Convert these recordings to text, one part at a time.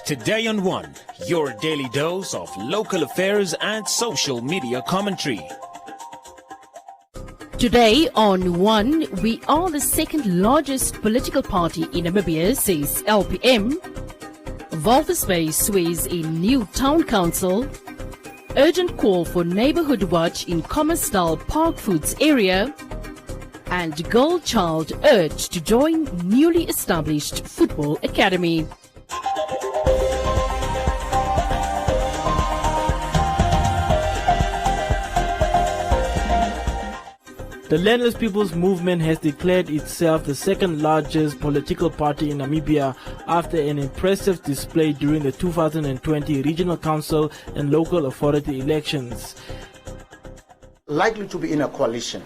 Today on One, your daily dose of local affairs and social media commentary. Today on One, we are the second largest political party in Namibia, says LPM. Walvis Bay swears in new town council. Urgent call for neighborhood watch in Commersdal Park Foods area. And girl child urged to join newly established football academy. The Landless People's Movement has declared itself the second largest political party in Namibia after an impressive display during the 2020 Regional Council and Local Authority elections. Likely to be in a coalition.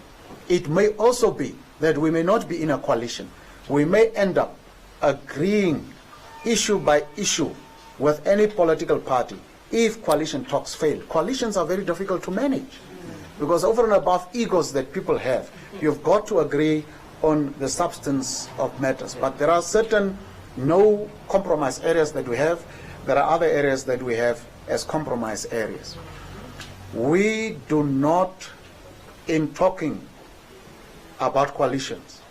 It may also be that we may not be in a coalition. We may end up agreeing issue by issue with any political party if coalition talks fail. Coalitions are very difficult to manage. Because over and above egos that people have, you've got to agree on the substance of matters. But there are certain no compromise areas that we have. There are other areas that we have as compromise areas. We do not, in talking about coalitions,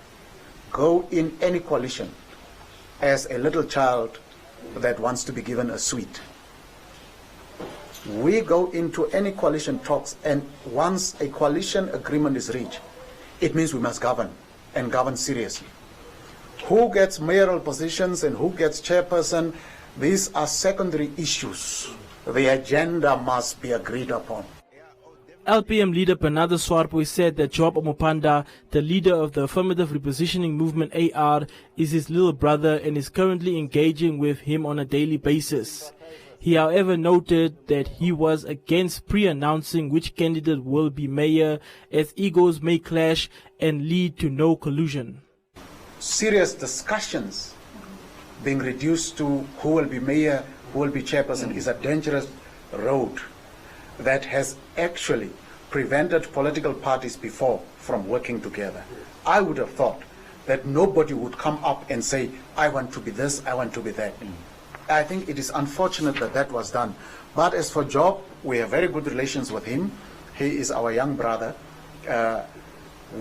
go in any coalition as a little child that wants to be given a sweet. We go into any coalition talks, and once a coalition agreement is reached, it means we must govern, and govern seriously. Who gets mayoral positions and who gets chairperson, these are secondary issues. The agenda must be agreed upon. LPM leader Panado Swarpo said that Job Omopanda, the leader of the Affirmative Repositioning Movement AR, is his little brother and is currently engaging with him on a daily basis. He, however, noted that he was against pre-announcing which candidate will be mayor, as egos may clash and lead to no collusion. Serious discussions being reduced to who will be mayor, who will be chairperson is a dangerous road that has actually prevented political parties before from working together. I would have thought that nobody would come up and say, I want to be this, I want to be that. I think it is unfortunate that that was done. But as for Job, we have very good relations with him. He is our young brother.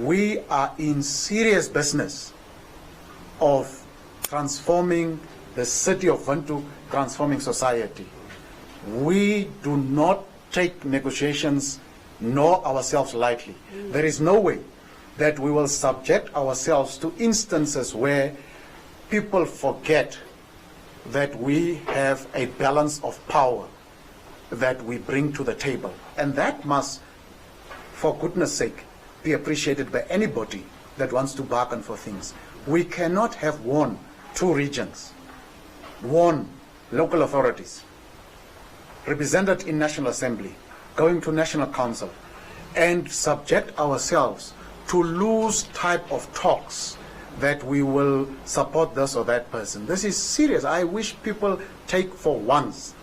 We are in serious business of transforming the city of Windhoek, transforming society. We do not take negotiations nor ourselves lightly. There is no way that we will subject ourselves to instances where people forget that we have a balance of power that we bring to the table. And that must, for goodness sake, be appreciated by anybody that wants to bargain for things. We cannot have two regions, local authorities, represented in National Assembly, going to National Council, and subject ourselves to loose type of talks that we will support this or that person. This is serious. I wish people take for once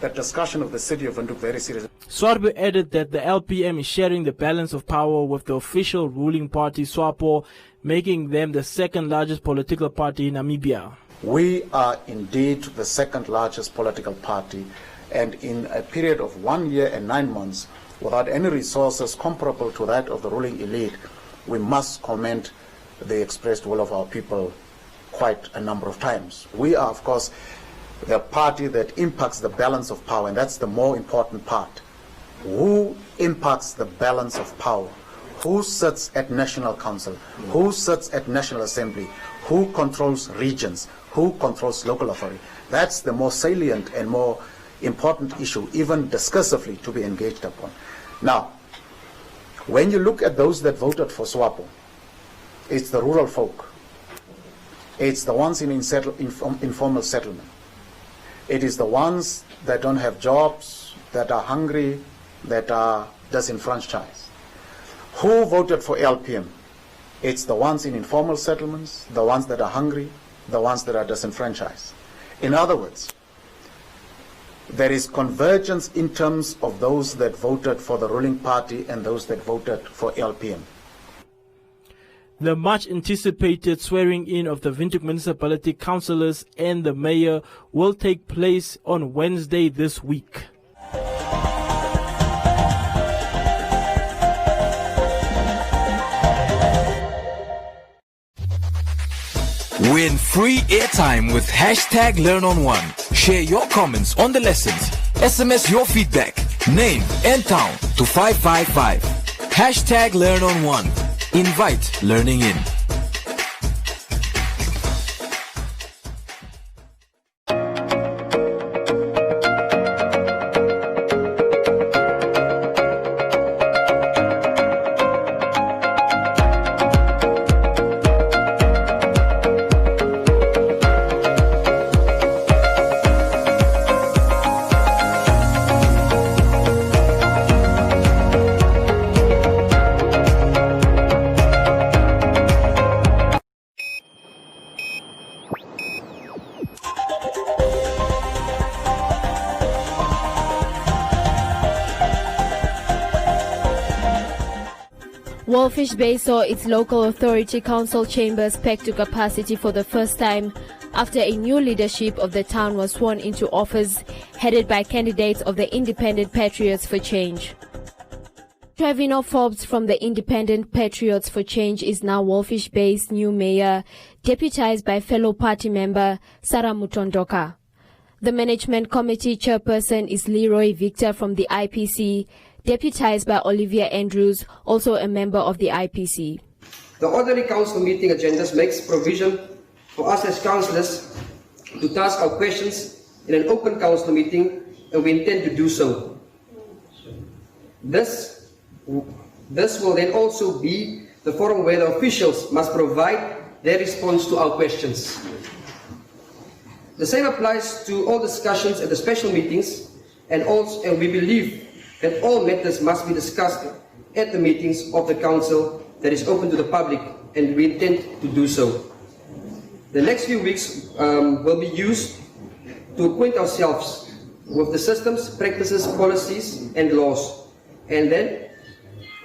the discussion of the city of Windhoek very seriously. Swarpo added that the LPM is sharing the balance of power with the official ruling party SWAPO, making them the second largest political party in Namibia. We are indeed the second largest political party, and in a period of 1 year and 9 months, without any resources comparable to that of the ruling elite, we must commend the expressed will of our people quite a number of times. We are, of course, the party that impacts the balance of power, and that's the more important part. Who impacts the balance of power? Who sits at National Council? Who sits at National Assembly? Who controls regions? Who controls local authority? That's the more salient and more important issue, even discursively, to be engaged upon. Now, when you look at those that voted for SWAPO, it's the rural folk. It's the ones in informal settlement. It is the ones that don't have jobs, that are hungry, that are disenfranchised. Who voted for LPM? It's the ones in informal settlements, the ones that are hungry, the ones that are disenfranchised. In other words, there is convergence in terms of those that voted for the ruling party and those that voted for LPM. The much anticipated swearing in of the Windhoek Municipality councillors and the mayor will take place on Wednesday this week. Win free airtime with #LearnOn1. Share your comments on the lessons. SMS your feedback, name and town to 555. #LearnOn1. Invite learning in. Walvish Bay saw its local authority council chambers packed to capacity for the first time after a new leadership of the town was sworn into office, headed by candidates of the Independent Patriots for Change. Trevino Forbes from the Independent Patriots for Change is now Walvish Bay's new mayor, deputized by fellow party member Sarah Mutondoka. The management committee chairperson is Leroy Victor from the IPC, deputized by Olivia Andrews, also a member of the IPC. The ordinary council meeting agendas makes provision for us as councillors to task our questions in an open council meeting, and we intend to do so. This will then also be the forum where the officials must provide their response to our questions. The same applies to all discussions at the special meetings, and we believe that all matters must be discussed at the meetings of the council that is open to the public, and we intend to do so. The next few weeks will be used to acquaint ourselves with the systems, practices, policies and laws, and then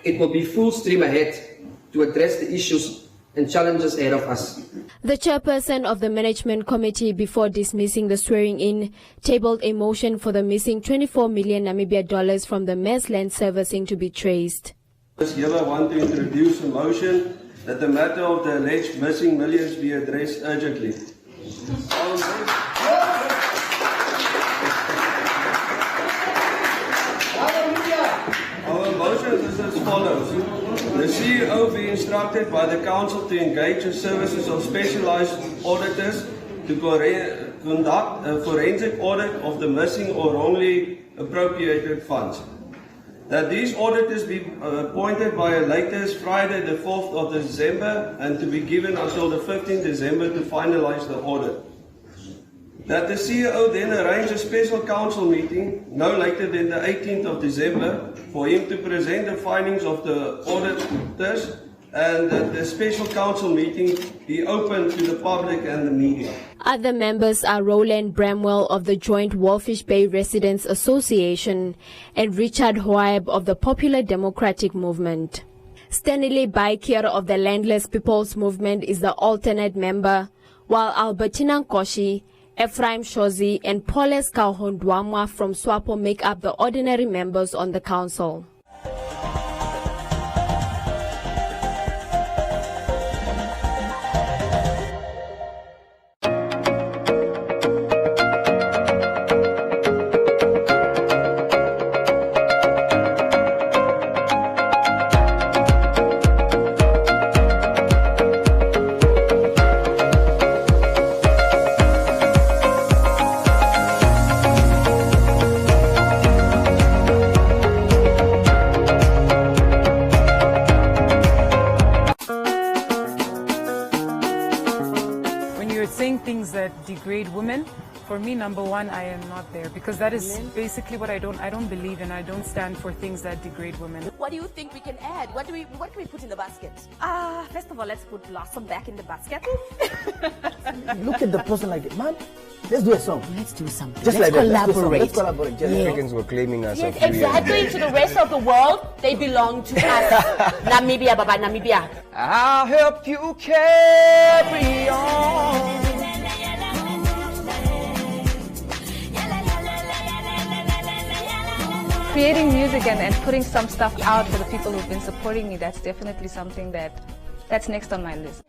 it will be full stream ahead to address the issues and challenges ahead of us. The chairperson of the management committee, before dismissing the swearing in, tabled a motion for the missing 24 million Namibia dollars from the mass land servicing to be traced. I want to introduce a motion that the matter of the alleged missing millions be addressed urgently. Our motion is as follows. The CEO be instructed by the Council to engage in services of specialized auditors to conduct a forensic audit of the missing or wrongly appropriated funds. That these auditors be appointed by a latest Friday the 4th of December and to be given until the 15th December to finalize the audit. That the CEO then arrange a special council meeting no later than the 18th of December for him to present the findings of the auditors, and that the special council meeting be open to the public and the media. Other members are Roland Bramwell of the Joint Walvish Bay Residents Association and Richard Hoaib of the Popular Democratic Movement. Stanley Baikier of the Landless People's Movement is the alternate member, while Albertina Nkoshi, Ephraim Shozi and Paules Kahondwamwa from SWAPO make up the ordinary members on the council. Things that degrade women, For me, number one, I am not there because that is basically what I don't believe in. I don't stand for things that degrade women. What do you think we can add? What can we put in the basket? First of all, let's put Blossom back in the basket. Look at the person like that, man. Let's do a song. Let's do something. Just let's like collaborate. Let's collaborate. The Africans were claiming us. Yes, exactly. To the rest of the world, they belong to us. Namibia, Baba, Namibia. I'll help you carry on. Creating music and putting some stuff out for the people who've been supporting me, that's definitely something that's next on my list.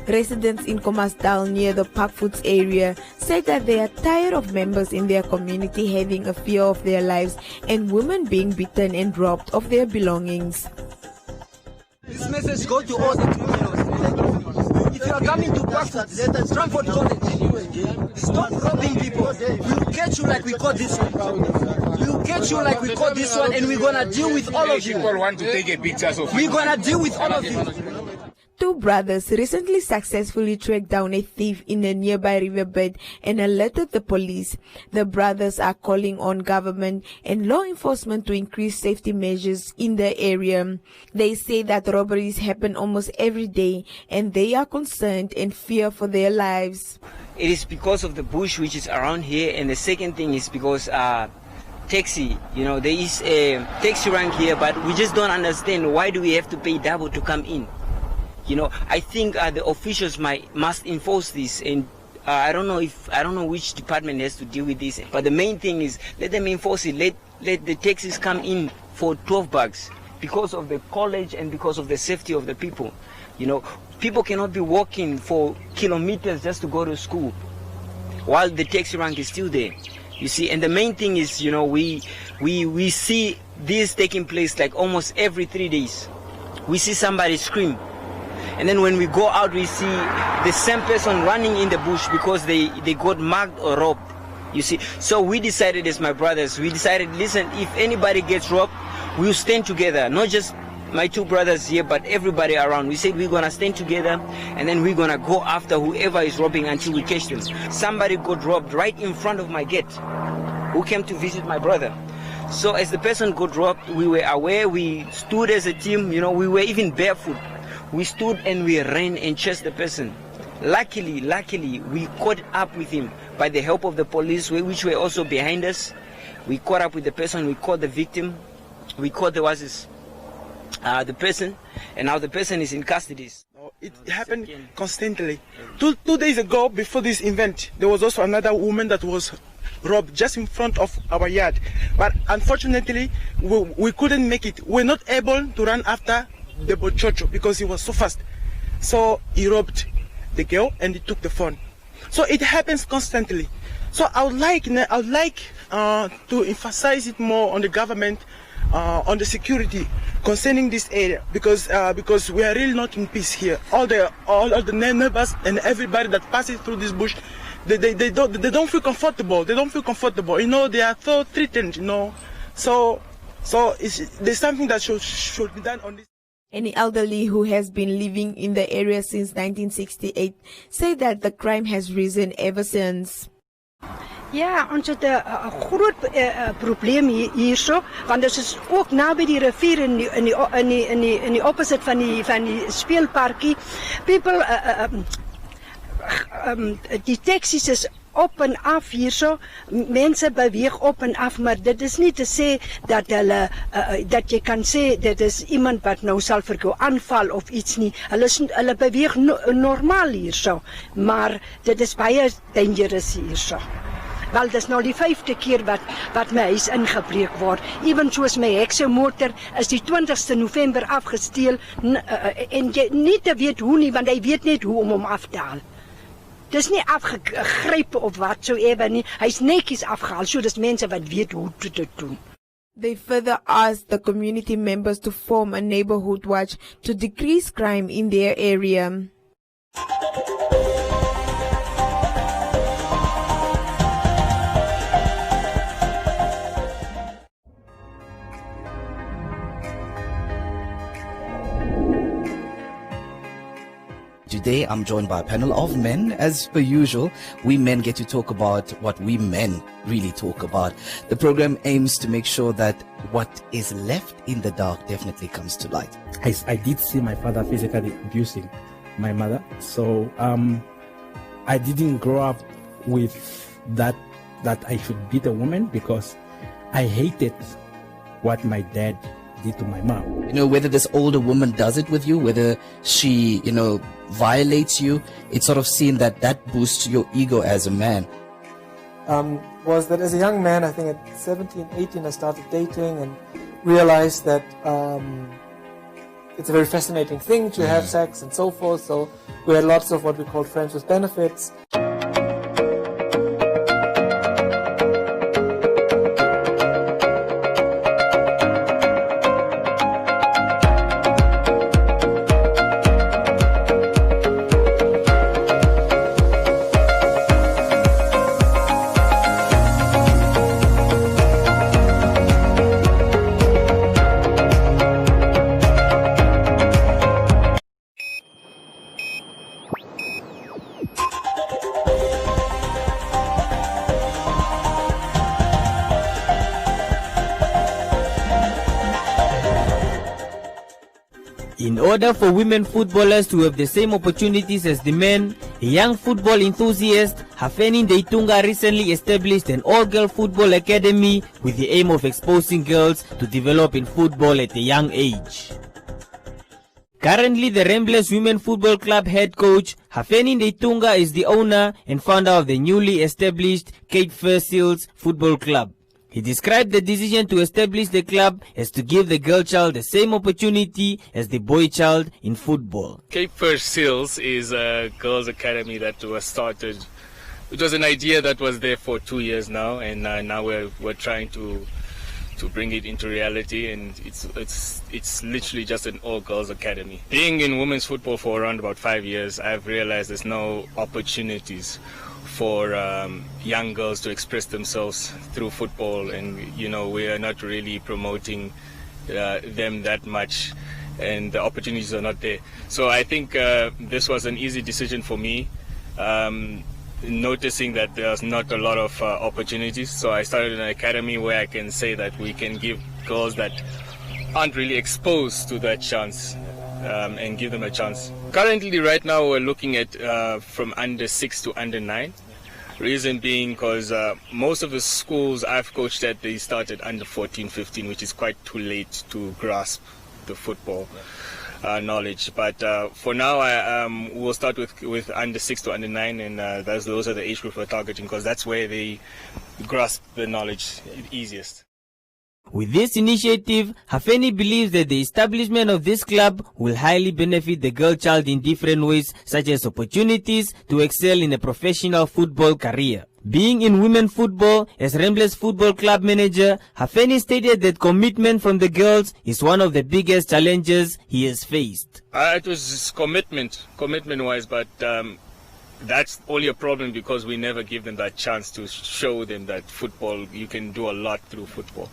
Residents in Khomasdal near the Parkfoots area said that they are tired of members in their community having a fear of their lives and women being beaten and robbed of their belongings. This message goes to all the criminals. If you are coming to Parkfoots, Stratford College, stop robbing people. We will catch you like we caught this one. We will catch you like we caught this one, and we're gonna deal with all of you. People want to take a picture of We're gonna deal with all of you. Two brothers recently successfully tracked down a thief in a nearby riverbed and alerted the police. The brothers are calling on government and law enforcement to increase safety measures in the area. They say that robberies happen almost every day and they are concerned and fear for their lives. It is because of the bush which is around here, and the second thing is because taxi, there is a taxi rank here, but we just don't understand why do we have to pay double to come in. I think the officials must enforce this, and I don't know which department has to deal with this. But the main thing is let them enforce it. Let the taxis come in for 12 bucks because of the college and because of the safety of the people. People cannot be walking for kilometers just to go to school while the taxi rank is still there. You see, and the main thing is, we see this taking place like almost every 3 days. We see somebody scream. And then when we go out, we see the same person running in the bush because they got mugged or robbed, you see. So we decided as my brothers, listen, if anybody gets robbed, we'll stand together. Not just my two brothers here, but everybody around. We said we're going to stand together and then we're going to go after whoever is robbing until we catch them. Somebody got robbed right in front of my gate who came to visit my brother. So as the person got robbed, we were aware, we stood as a team, we were even barefoot. We stood and we ran and chased the person. Luckily, we caught up with him by the help of the police, which were also behind us. We caught up with the person, we caught the victim, we caught the person, and now the person is in custody. It happened constantly. Two days ago, before this event, there was also another woman that was robbed just in front of our yard. But unfortunately, we couldn't make it. We're not able to run after the bochocho because he was so fast. So he robbed the girl and he took the phone. So it happens constantly. So I would like to emphasize it more on the government, on the security concerning this area, because we are really not in peace here. All the neighbors and everybody that passes through this bush, they don't feel comfortable. They don't feel comfortable. They are so threatened. So there's something that should be done on this. An elderly who has been living in the area since 1968 said that the crime has risen ever since. Ja, ons het 'n groot probleem hierso, want dit is ook naby die rivier in die opposite van die speelparkie. People die taxis is op en af hierso, mense beweeg op en af, maar dit is nie te sê dat dat jy kan sê dit is iemand wat nou sal vir jou aanval of iets nie. Hulle beweeg normaal hierso, maar dit is baie dangerous hierso. Wel, dis nou die 5de keer wat my huis ingebreek word. Ewen soos my heksemotor is die 20ste November afgesteel en jy nie te weet hoe nie, want hy weet net hoe om hom af te haal. Dis nie afgegryp of whatsoever nie. Hy's netjies afgehaal. So dis mense wat weet hoe te dit doen. They further asked the community members to form a neighborhood watch to decrease crime in their area. Today, I'm joined by a panel of men. As per usual, we men get to talk about what we men really talk about. The program aims to make sure that what is left in the dark definitely comes to light. I did see my father physically abusing my mother. So I didn't grow up with that I should beat a woman, because I hated what my dad did to my mom. You know, whether this older woman does it with you, whether she, violates you, it's sort of seen that boosts your ego as a man. Was that as a young man, I think at 17, 18, I started dating and realized that it's a very fascinating thing to have sex and so forth. So we had lots of what we called friends with benefits. In order for women footballers to have the same opportunities as the men, a young football enthusiast, Hafeni Ndeitunga, recently established an all-girl football academy with the aim of exposing girls to develop in football at a young age. Currently, the Ramblers Women Football Club head coach, Hafeni Ndeitunga, is the owner and founder of the newly established Cape First Seals Football Club. He described the decision to establish the club as to give the girl child the same opportunity as the boy child in football. Cape First Seals is a girls' academy that was started. It was an idea that was there for 2 years now, and now we're trying to bring it into reality, and it's literally just an all-girls academy. Being in women's football for around about 5 years, I've realized there's no opportunities for young girls to express themselves through football, and we are not really promoting them that much, and the opportunities are not there. So I think this was an easy decision for me, noticing that there's not a lot of opportunities. So I started an academy where I can say that we can give girls that aren't really exposed to that chance and give them a chance. Currently, right now, we're looking at from under 6 to under 9. Reason being because most of the schools I've coached at, they started under 14, 15, which is quite too late to grasp the football knowledge. But for now, we'll start with under 6 to under 9, and those are the age group we're targeting, because that's where they grasp the knowledge easiest. With this initiative, Hafeni believes that the establishment of this club will highly benefit the girl child in different ways, such as opportunities to excel in a professional football career. Being in women football as Ramblers Football Club manager, Hafeni stated that commitment from the girls is one of the biggest challenges he has faced. It was commitment-wise, but that's only a problem because we never give them that chance to show them that football, you can do a lot through football.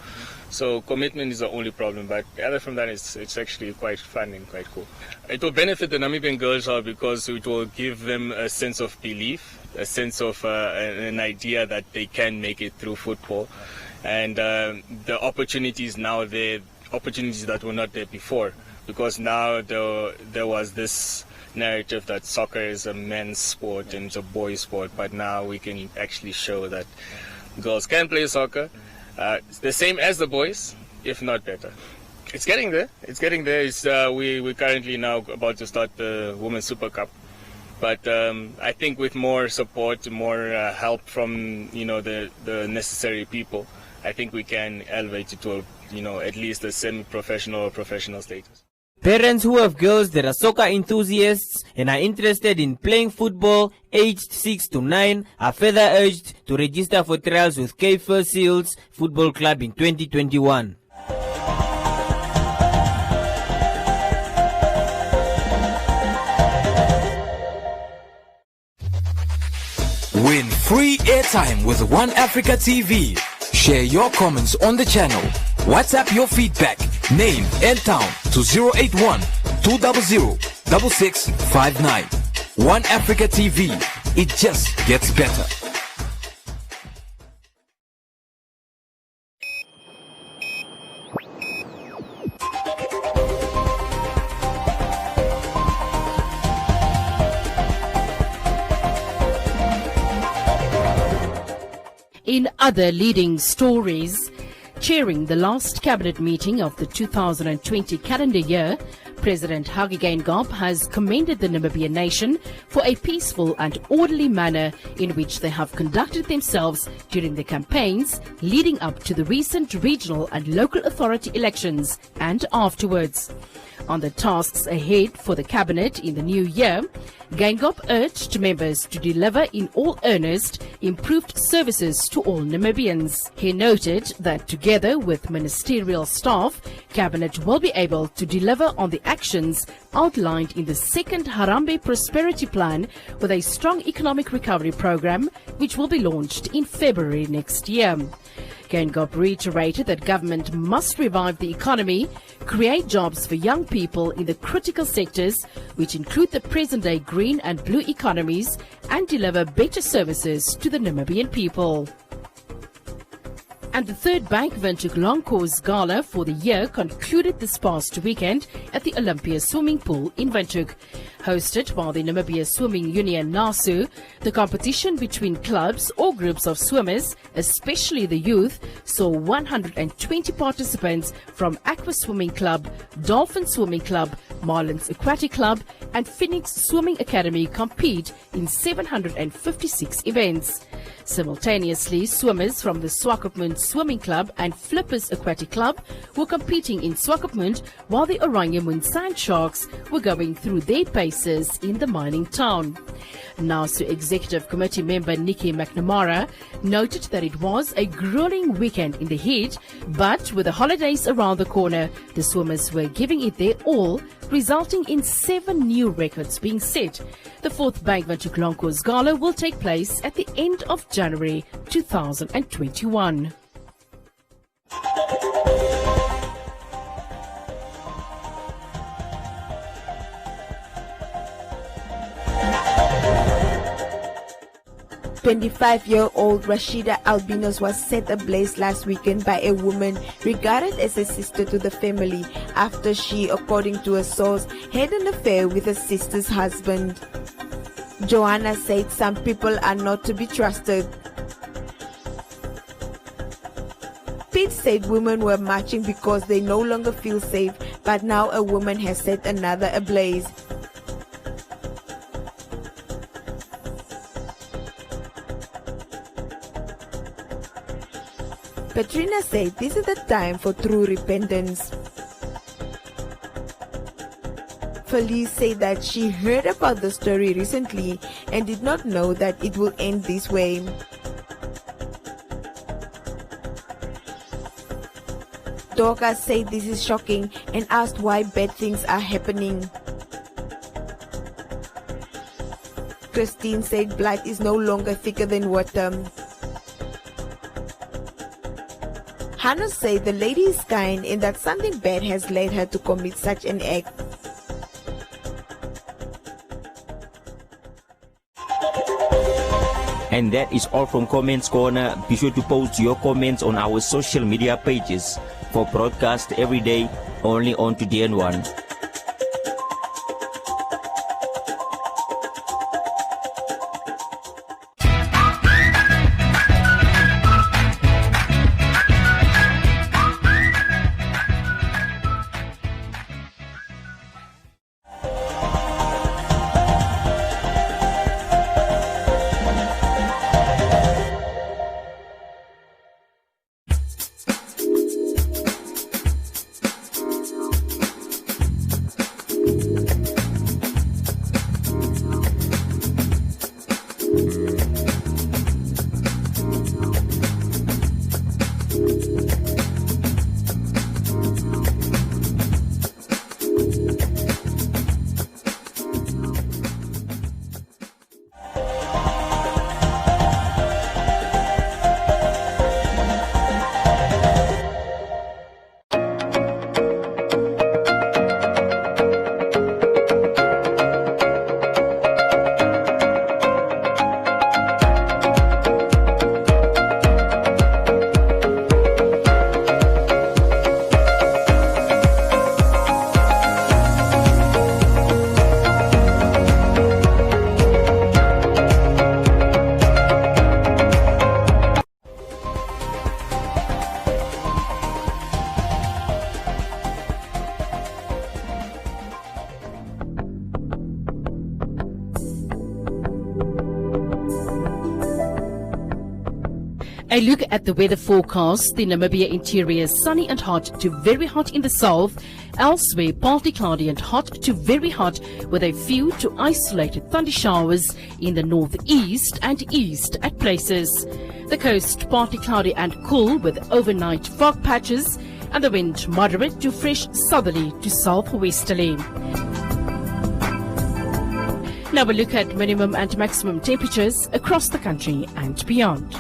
So commitment is the only problem, but other from that, it's actually quite fun and quite cool. It will benefit the Namibian girls because it will give them a sense of belief, a sense of an idea that they can make it through football. And the opportunities now there, opportunities that were not there before, because now there was this narrative that soccer is a men's sport and it's a boys' sport, but now we can actually show that girls can play soccer. It's the same as the boys, if not better. It's getting there. We're currently now about to start the Women's Super Cup. But I think with more support, more help from the necessary people, I think we can elevate it to at least a semi-professional or professional status. Parents who have girls that are soccer enthusiasts and are interested in playing football aged 6 to 9 are further urged to register for trials with K4 Seals Football Club in 2021. Win free airtime with One Africa TV. Share your comments on the channel. WhatsApp your feedback, name and town to 081 200 6659. One Africa TV. It just gets better. In other leading stories, chairing the last cabinet meeting of the 2020 calendar year, President Hage Geingob has commended the Namibian nation for a peaceful and orderly manner in which they have conducted themselves during the campaigns leading up to the recent regional and local authority elections and afterwards. On the tasks ahead for the cabinet in the new year, Geingob urged members to deliver in all earnest improved services to all Namibians. He noted that together with ministerial staff, cabinet will be able to deliver on the actions outlined in the second Harambee Prosperity Plan with a strong economic recovery program which will be launched in February next year. Geingob reiterated that government must revive the economy, create jobs for young people in the critical sectors, which include the present-day green and blue economies, and deliver better services to the Namibian people. And the third Bank Windhoek Long Course Gala for the year concluded this past weekend at the Olympia Swimming Pool in Windhoek. Hosted by the Namibia Swimming Union NASU, the competition between clubs or groups of swimmers, especially the youth, saw 120 participants from Aqua Swimming Club, Dolphin Swimming Club, Marlins Aquatic Club and Phoenix Swimming Academy compete in 756 events. Simultaneously, swimmers from the Swakopmund Swimming Club and Flippers Aquatic Club were competing in Swakopmund, while the Oranjemund Sand Sharks were going through their paces in the mining town. NASU Executive Committee member Nikki McNamara noted that it was a grueling weekend in the heat, but with the holidays around the corner, the swimmers were giving it their all, resulting in 7 new records being set. The 4th Bank Windhoek Long Course Gala will take place at the end of January 2021. "25-year-old Rashida Albinos was set ablaze last weekend by a woman regarded as a sister to the family after she, according to a source, had an affair with her sister's husband. Joanna said some people are not to be trusted. Pete said women were marching because they no longer feel safe, but now a woman has set another ablaze. Katrina said this is the time for true repentance. Felice said that she heard about the story recently and did not know that it will end this way. Dorcas said this is shocking and asked why bad things are happening. Christine said blood is no longer thicker than water. Hannah said the lady is kind and that something bad has led her to commit such an act. And that is all from Comments Corner. Be sure to post your comments on our social media pages for broadcast every day only on TDN1. A look at the weather forecast. The Namibia interior is sunny and hot to very hot in the south. Elsewhere, partly cloudy and hot to very hot with a few to isolated thunder showers in the northeast and east at places. The coast partly cloudy and cool with overnight fog patches, and the wind moderate to fresh southerly to southwesterly. Now we'll look at minimum and maximum temperatures across the country and beyond.